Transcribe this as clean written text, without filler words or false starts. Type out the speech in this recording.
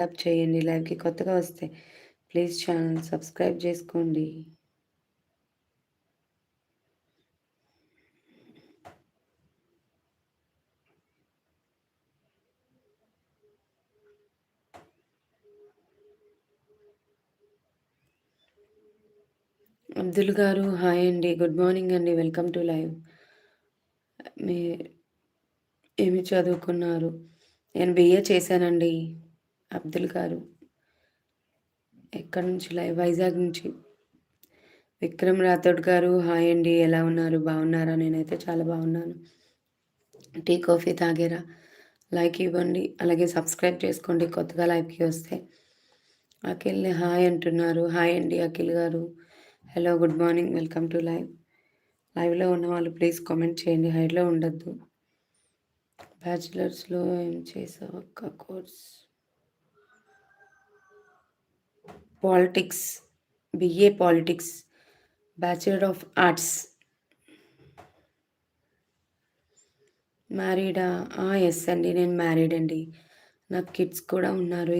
Subscribe చేయండి. లైవ్‌కి కొత్తగా వస్తే ప్లీజ్ ఛానల్ సబ్స్క్రైబ్ చేసుకోండి. అబ్దుల్ గారు హాయ్ అండి. గుడ్ మార్నింగ్ అండి. Welcome to live. మీ ఏమి చదువుకున్నారు? నేను BA చేశానండి. అబ్దుల్ గారు. ఎక్కడి నుంచి లైవ్? వైజాగ్ నుంచి. విక్రమ్ రాథోడ్ గారు హాయ్ అండి. ఎలా ఉన్నారు? బాగున్నారా? నేనైతే చాలా బాగున్నాను. టీ, కాఫీ తాగారా? లైక్ ఇవ్వండి. అలాగే సబ్స్క్రైబ్ చేసుకోండి కొత్తగా లైవ్‌కి వస్తే. అఖిల్ హాయ్ అంటున్నారు. హాయ్ అండి అఖిల్ గారు. Hello good morning. Welcome to live. లైవ్‌లో ఉన్న వాళ్ళు ప్లీజ్ కామెంట్ చేయండి. హైడ్‌లో ఉండొద్దు. బ్యాచిలర్స్‌లో ఏం చేసావు అక్క course? Politics. BA politics. Bachelor of arts. మ్యారీడా? యెస్ అండి. నేను మ్యారీడ్ అండి. నాకు కిడ్స్ కూడా ఉన్నారు.